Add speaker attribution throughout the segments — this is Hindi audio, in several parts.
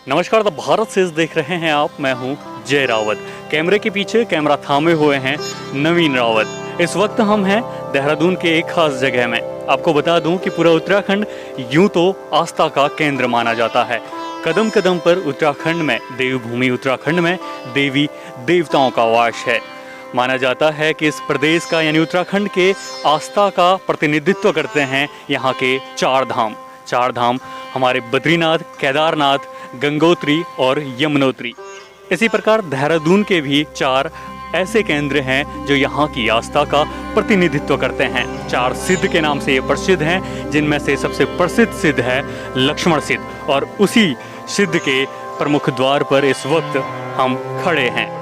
Speaker 1: नमस्कार, द भारत से देख रहे हैं आप। मैं हूं जय रावत। कैमरे के पीछे कैमरा थामे हुए हैं नवीन रावत। इस वक्त हम हैं देहरादून के एक खास जगह में। आपको बता दूं कि पूरा उत्तराखंड यूं तो आस्था का केंद्र माना जाता है। कदम कदम पर उत्तराखंड में, देवभूमि उत्तराखंड में देवी देवताओं का वास है। माना जाता है कि इस प्रदेश का यानी उत्तराखंड के आस्था का प्रतिनिधित्व करते हैं यहाँ के चार धाम हमारे बद्रीनाथ, केदारनाथ, गंगोत्री और यमुनोत्री। इसी प्रकार देहरादून के भी चार ऐसे केंद्र हैं जो यहाँ की आस्था का प्रतिनिधित्व करते हैं। चार सिद्ध के नाम से ये प्रसिद्ध हैं, जिनमें से सबसे प्रसिद्ध सिद्ध है लक्ष्मण सिद्ध, और उसी सिद्ध के प्रमुख द्वार पर इस वक्त हम खड़े हैं।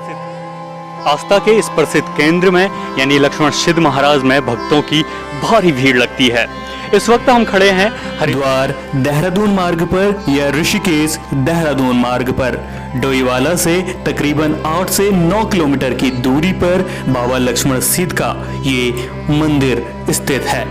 Speaker 1: आस्था के इस प्रसिद्ध केंद्र में यानी लक्ष्मण सिद्ध महाराज में भक्तों की भारी भीड़ लगती है। इस वक्त हम खड़े हैं
Speaker 2: हरिद्वार देहरादून मार्ग पर या ऋषिकेश देहरादून मार्ग पर डोईवाला से तकरीबन 8 से 9 किलोमीटर की दूरी पर बाबा लक्ष्मण सिद्ध का ये मंदिर स्थित है।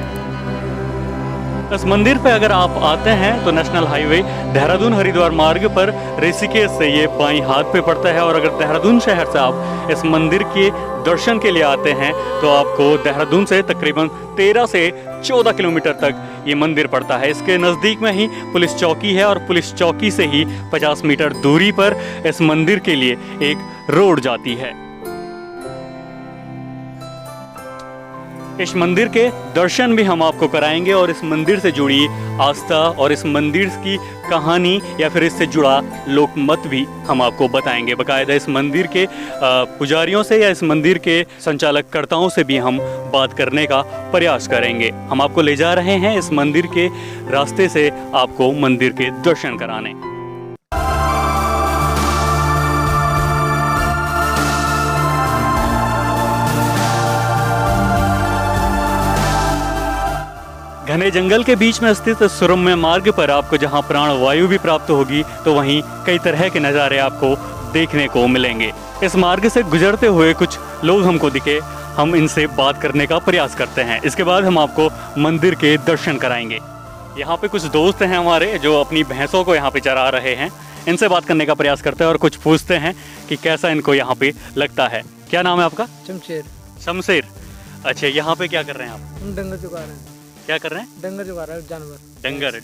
Speaker 1: इस मंदिर पे अगर आप आते हैं तो नेशनल हाईवे देहरादून हरिद्वार मार्ग पर ऋषिकेश से ये बाईं हाथ पे पड़ता है। और अगर देहरादून शहर से आप इस मंदिर के दर्शन के लिए आते हैं तो आपको देहरादून से तकरीबन 13 से 14 किलोमीटर तक ये मंदिर पड़ता है। इसके नज़दीक में ही पुलिस चौकी है और पुलिस चौकी से ही 50 मीटर दूरी पर इस मंदिर के लिए एक रोड जाती है। इस मंदिर के दर्शन भी हम आपको कराएंगे और इस मंदिर से जुड़ी आस्था और इस मंदिर की कहानी या फिर इससे जुड़ा लोकमत भी हम आपको बताएंगे। बाकायदा इस मंदिर के पुजारियों से या इस मंदिर के संचालक कर्ताओं से भी हम बात करने का प्रयास करेंगे। हम आपको ले जा रहे हैं इस मंदिर के रास्ते से आपको मंदिर के दर्शन कराने। घने जंगल के बीच में स्थित सुरम्य मार्ग पर आपको जहां प्राण वायु भी प्राप्त होगी तो वहीं कई तरह के नज़ारे आपको देखने को मिलेंगे। इस मार्ग से गुजरते हुए कुछ लोग हमको दिखे, हम इनसे बात करने का प्रयास करते हैं। इसके बाद हम आपको मंदिर के दर्शन कराएंगे। यहाँ पे कुछ दोस्त हैं हमारे जो अपनी भैंसों को यहाँ पे चरा रहे हैं। इनसे बात करने का प्रयास करते हैं और कुछ पूछते हैं कि कैसा इनको यहाँ पे लगता है। क्या नाम है आपका? शमशेर। अच्छा, यहाँ पे क्या कर रहे हैं आप?
Speaker 3: डंगर चुका रहे हैं।
Speaker 1: क्या कर रहे हैं?
Speaker 3: डंगर चुका रहे हैं, जानवर।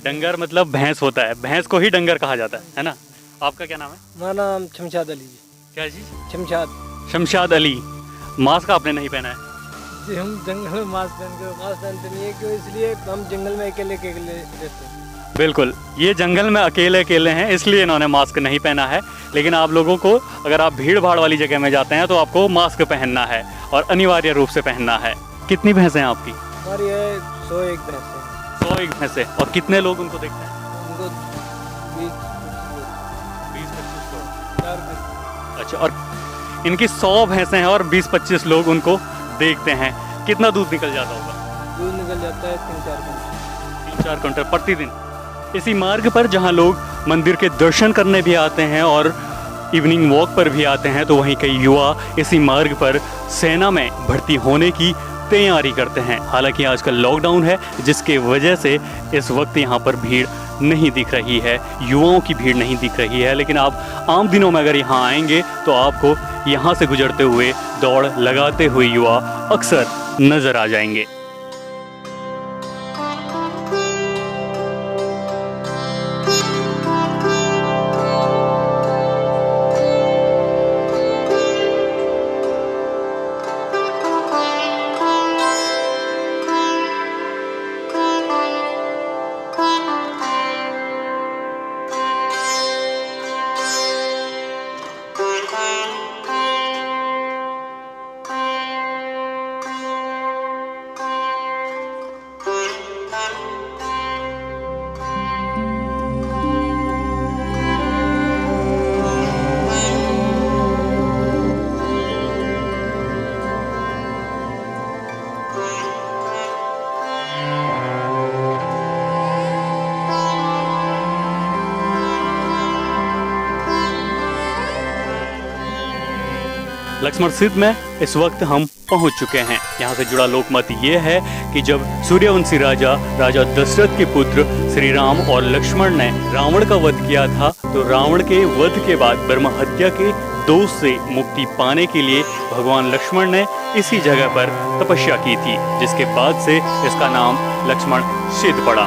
Speaker 1: डंगर मतलब भैंस होता है, भैंस को ही डंगर कहा जाता है ना? आपका क्या नाम है?
Speaker 3: हमारा नाम शमशाद अली जी।
Speaker 1: क्या चीज?
Speaker 3: शमशाद
Speaker 1: अली। मास्क आपने नहीं पहना है?
Speaker 3: जी, हम जंगल में मास्क पहनते नहीं है, क्यों? इसलिए हम जंगल में अकेले रहते हैं।
Speaker 1: बिल्कुल, ये जंगल में अकेले हैं इसलिए इन्होंने मास्क नहीं पहना है। लेकिन आप लोगों को अगर आप भीड़ भाड़ वाली जगह में जाते हैं तो आपको मास्क पहनना है और अनिवार्य रूप से पहनना है। कितनी भैंसें हैं आपकी?
Speaker 3: हमारी है 101 भैंसें।
Speaker 1: 101 भैंसें। और कितने लोग उनको देखते हैं?
Speaker 3: उनको
Speaker 1: 20-25 लोग। अच्छा, और इनकी 100 भैंसें हैं और 20-25 लोग उनको देखते हैं। कितना दूध निकल जाता होगा?
Speaker 3: दूध निकल जाता है 3-4 कुंटल।
Speaker 1: 3-4 कुंटल प्रतिदिन। इसी मार्ग पर जहां लोग मंदिर के दर्शन करने भी आते हैं और इवनिंग वॉक पर भी आते हैं तो वहीं कई युवा इसी मार्ग पर सेना में भर्ती होने की तैयारी करते हैं। हालांकि आजकल लॉकडाउन है जिसके वजह से इस वक्त यहाँ पर भीड़ नहीं दिख रही है, युवाओं की भीड़ नहीं दिख रही है। लेकिन आप आम दिनों में अगर यहाँ आएंगे तो आपको यहाँ से गुजरते हुए, दौड़ लगाते हुए युवा अक्सर नजर आ जाएंगे। लक्ष्मण सिद्ध में इस वक्त हम पहुंच चुके हैं। यहाँ से जुड़ा लोकमत ये है कि जब सूर्यवंशी राजा दशरथ के पुत्र श्री राम और लक्ष्मण ने रावण का वध किया था, तो रावण के वध के बाद ब्रह्म हत्या के दोष से मुक्ति पाने के लिए भगवान लक्ष्मण ने इसी जगह पर तपस्या की थी, जिसके बाद से इसका नाम लक्ष्मण सिद्ध पड़ा।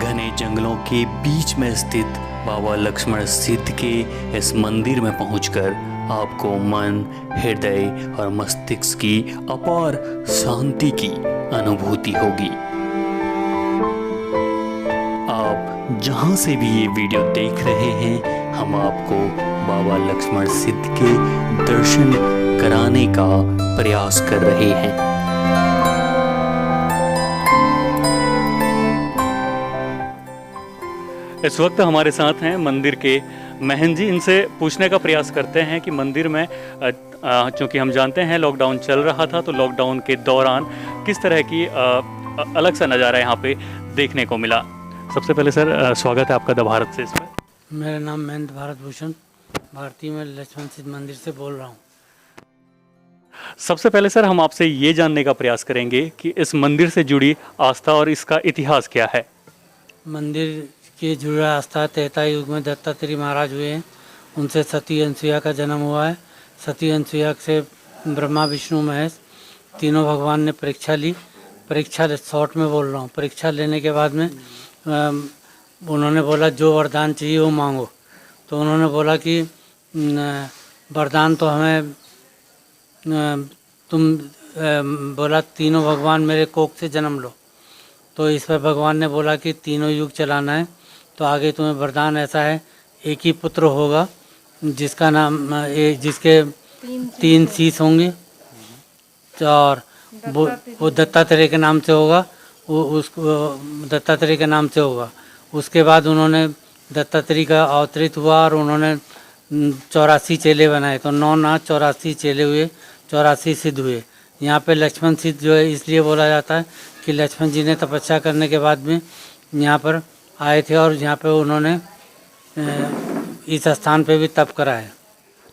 Speaker 2: घने जंगलों के बीच में स्थित बाबा लक्ष्मण सिद्ध के इस मंदिर में पहुंचकर आपको मन, हृदय और मस्तिष्क की अपार शांति की अनुभूति होगी। आप जहां से भी ये वीडियो देख रहे हैं, हम आपको बाबा लक्ष्मण सिद्ध के दर्शन कराने का प्रयास कर रहे हैं।
Speaker 1: इस वक्त हमारे साथ हैं मंदिर के महंत जी। इनसे पूछने का प्रयास करते हैं कि मंदिर में चूँकि हम जानते हैं लॉकडाउन चल रहा था, तो लॉकडाउन के दौरान किस तरह की अलग सा नज़ारा यहाँ पे देखने को मिला। सबसे पहले सर स्वागत है आपका द भारत से इसमें।
Speaker 3: मेरा नाम महंत भारत भूषण भारती में लक्ष्मण सिद्ध मंदिर से बोल रहा हूँ।
Speaker 1: सबसे पहले सर हम आपसे ये जानने का प्रयास करेंगे कि इस मंदिर से जुड़ी आस्था और इसका इतिहास क्या है।
Speaker 3: मंदिर के जुड़ा आस्था त्रेता युग में दत्तात्रेय महाराज हुए हैं, उनसे सती अनसुईया का जन्म हुआ है। सती अनसुईया से ब्रह्मा विष्णु महेश तीनों भगवान ने परीक्षा ली। परीक्षा शॉर्ट में बोल रहा हूँ। परीक्षा लेने के बाद में उन्होंने बोला जो वरदान चाहिए वो मांगो। तो उन्होंने बोला कि वरदान तो हमें तुम बोला तीनों भगवान मेरे कोख से जन्म लो। तो इस पर भगवान ने बोला कि तीनों युग चलाना है, तो आगे तुम्हें वरदान ऐसा है, एक ही पुत्र होगा जिसका नाम जिसके तीन शीश होंगे, और वो दत्तात्रेय के नाम से होगा। उसको दत्तात्रेय के नाम से होगा। उसके बाद उन्होंने दत्तात्रेय का अवतरित हुआ और उन्होंने 84 चेले बनाए। तो 9 नाथ 84 चेले हुए, 84 सिद्ध हुए। यहाँ पे लक्ष्मण सिद्ध जो है इसलिए बोला जाता है कि लक्ष्मण जी ने तपस्या करने के बाद में यहाँ पर आए थे और यहाँ पे उन्होंने इस स्थान पे भी तप करा है।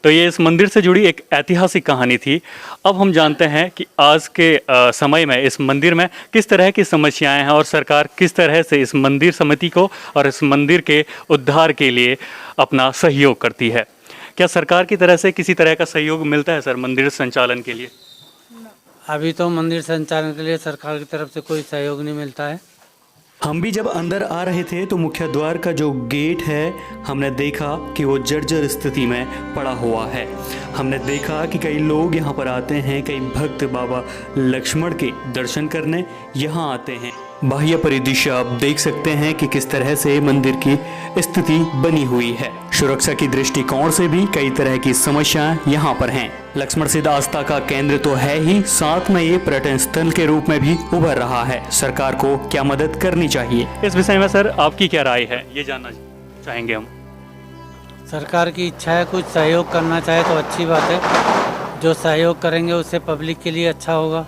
Speaker 1: तो ये इस मंदिर से जुड़ी एक ऐतिहासिक कहानी थी। अब हम जानते हैं कि आज के समय में इस मंदिर में किस तरह की समस्याएं हैं और सरकार किस तरह से इस मंदिर समिति को और इस मंदिर के उद्धार के लिए अपना सहयोग करती है। क्या सरकार की तरह से किसी तरह का सहयोग मिलता है सर मंदिर संचालन के लिए?
Speaker 3: अभी तो मंदिर संचालन के लिए सरकार की तरफ से कोई सहयोग नहीं मिलता है।
Speaker 2: हम भी जब अंदर आ रहे थे तो मुख्य द्वार का जो गेट है, हमने देखा कि वो जर्जर स्थिति में पड़ा हुआ है। हमने देखा कि कई लोग यहाँ पर आते हैं, कई भक्त बाबा लक्ष्मण के दर्शन करने यहाँ आते हैं। बाह्य परिदृश्य आप देख सकते हैं कि किस तरह से मंदिर की स्थिति बनी हुई है। सुरक्षा की दृष्टिकोण से भी कई तरह की समस्याएं यहाँ पर हैं। लक्ष्मण सिद्ध आस्था का केंद्र तो है ही, साथ में ये पर्यटन स्थल के रूप में भी उभर रहा है। सरकार को क्या मदद करनी चाहिए,
Speaker 1: इस विषय में सर आपकी क्या राय है, ये जानना चाहेंगे हम।
Speaker 3: सरकार की इच्छा है कुछ सहयोग करना चाहे तो अच्छी बात है। जो सहयोग करेंगे उससे पब्लिक के लिए अच्छा होगा।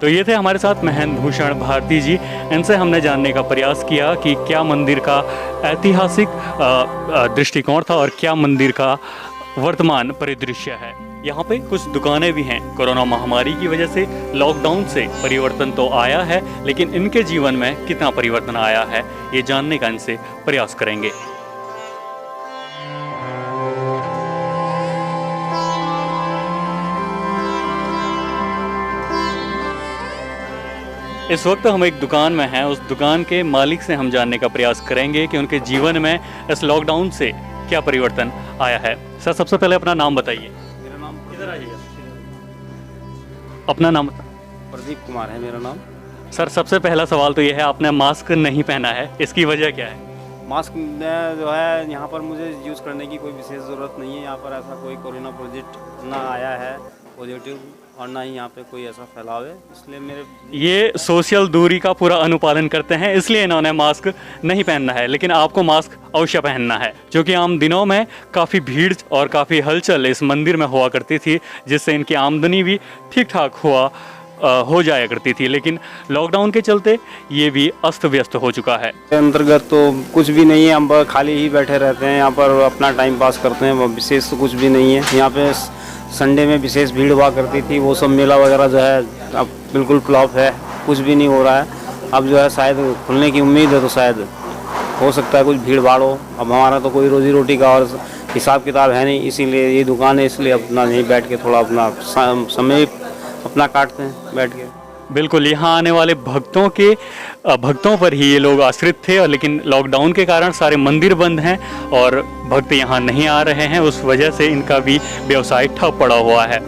Speaker 1: तो ये थे हमारे साथ महंत भूषण भारती जी। इनसे हमने जानने का प्रयास किया कि क्या मंदिर का ऐतिहासिक दृष्टिकोण था और क्या मंदिर का वर्तमान परिदृश्य है। यहाँ पे कुछ दुकानें भी हैं। कोरोना महामारी की वजह से लॉकडाउन से परिवर्तन तो आया है, लेकिन इनके जीवन में कितना परिवर्तन आया है ये जानने का इनसे प्रयास करेंगे। इस वक्त हम एक दुकान में हैं। उस दुकान के मालिक से हम जानने का प्रयास करेंगे कि उनके जीवन में इस लॉकडाउन से क्या परिवर्तन आया है। सर सबसे पहले अपना नाम बताइए।
Speaker 4: मेरा नाम
Speaker 1: किधर आइएगा, अपना नाम।
Speaker 4: प्रदीप कुमार है मेरा नाम।
Speaker 1: सर सबसे पहला सवाल तो यह है, आपने मास्क नहीं पहना है, इसकी वजह क्या है?
Speaker 4: मास्क जो है यहाँ पर मुझे यूज़ करने की कोई विशेष ज़रूरत नहीं है। यहाँ पर ऐसा कोई कोरोना प्रोजेक्ट ना आया है पॉजिटिव, और ना ही यहाँ पे कोई ऐसा फैलाव है, इसलिए मेरे
Speaker 1: ये सोशल दूरी का पूरा अनुपालन करते हैं, इसलिए इन्होंने मास्क नहीं पहनना है। लेकिन आपको मास्क अवश्य पहनना है, क्योंकि आम दिनों में काफ़ी भीड़ और काफ़ी हलचल इस मंदिर में हुआ करती थी, जिससे इनकी आमदनी भी ठीक ठाक हुआ हो जाया करती थी, लेकिन लॉकडाउन के चलते ये भी अस्त व्यस्त हो चुका है।
Speaker 4: अंतर्गत तो कुछ भी नहीं है, हम बस खाली ही बैठे रहते हैं यहाँ पर, अपना टाइम पास करते हैं, विशेष तो कुछ भी नहीं है यहाँ पे। संडे में विशेष भीड़ हुआ करती थी, वो सब मेला वगैरह जो है अब बिल्कुल फ्लॉप है, कुछ भी नहीं हो रहा है। अब जो है शायद खुलने की उम्मीद है, तो शायद हो सकता है कुछ भीड़ भाड़ हो। अब हमारा तो कोई रोजी रोटी का और हिसाब किताब है नहीं, इसीलिए ये दुकान है, इसलिए अपना यहीं बैठ के थोड़ा अपना समय अपना काटते हैं बैठ के।
Speaker 1: बिल्कुल, यहाँ आने वाले भक्तों पर ही ये लोग आश्रित थे, और लेकिन लॉकडाउन के कारण सारे मंदिर बंद हैं और भक्त यहाँ नहीं आ रहे हैं, उस वजह से इनका भी व्यवसाय ठप पड़ा हुआ है।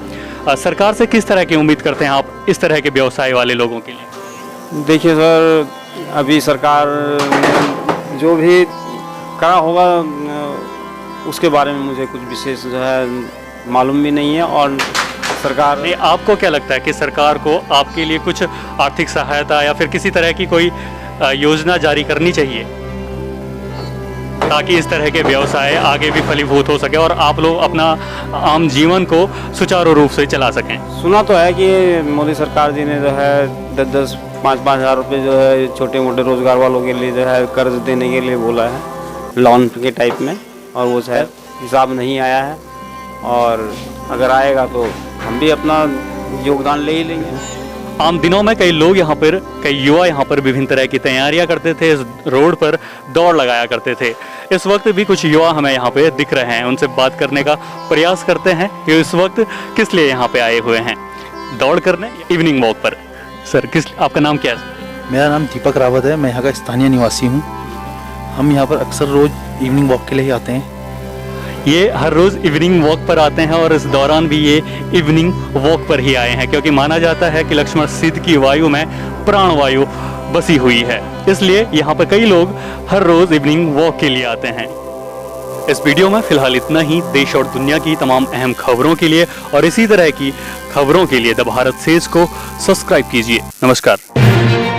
Speaker 1: सरकार से किस तरह की उम्मीद करते हैं आप इस तरह के व्यवसाय वाले लोगों के लिए?
Speaker 4: देखिए सर, अभी सरकार ने जो भी करा होगा उसके बारे में मुझे कुछ विशेष जो है मालूम भी नहीं है। और सरकार
Speaker 1: नहीं, आपको क्या लगता है कि सरकार को आपके लिए कुछ आर्थिक सहायता या फिर किसी तरह की कोई योजना जारी करनी चाहिए ताकि इस तरह के व्यवसाय आगे भी फलीभूत हो सके और आप लोग अपना आम जीवन को सुचारू रूप से चला सकें?
Speaker 4: सुना तो है कि मोदी सरकार जी ने जो है 10-10, 5-5 हज़ार रुपये जो है छोटे मोटे रोजगार वालों के लिए जो है कर्ज देने के लिए बोला है, लोन के टाइप में, और वो शायद हिसाब नहीं आया है, और अगर आएगा तो हम भी अपना योगदान ले ही लेंगे।
Speaker 1: आम दिनों में कई युवा यहाँ पर विभिन्न तरह की तैयारियां करते थे, इस रोड पर दौड़ लगाया करते थे। इस वक्त भी कुछ युवा हमें यहाँ पे दिख रहे हैं, उनसे बात करने का प्रयास करते हैं कि इस वक्त किस लिए यहाँ पे आए हुए हैं, दौड़ करने, इवनिंग वॉक पर। सर, आपका नाम क्या है?
Speaker 5: मेरा नाम दीपक रावत है, मैं यहाँ का स्थानीय निवासी हूँ। हम यहाँ पर अक्सर रोज इवनिंग वॉक के लिए ही आते हैं।
Speaker 1: ये हर रोज़ इवनिंग वॉक पर आते हैं और इस दौरान भी ये इवनिंग वॉक पर ही आए हैं, क्योंकि माना जाता है कि लक्ष्मण सिद्ध की वायु में प्राणवायु बसी हुई है, इसलिए यहाँ पर कई लोग हर रोज़ इवनिंग वॉक के लिए आते हैं। इस वीडियो में फिलहाल इतना ही। देश और दुनिया की तमाम अहम खबरों के लिए और इसी तरह की खबरों के लिए द भारत सेज को सब्सक्राइब कीजिए। नमस्कार।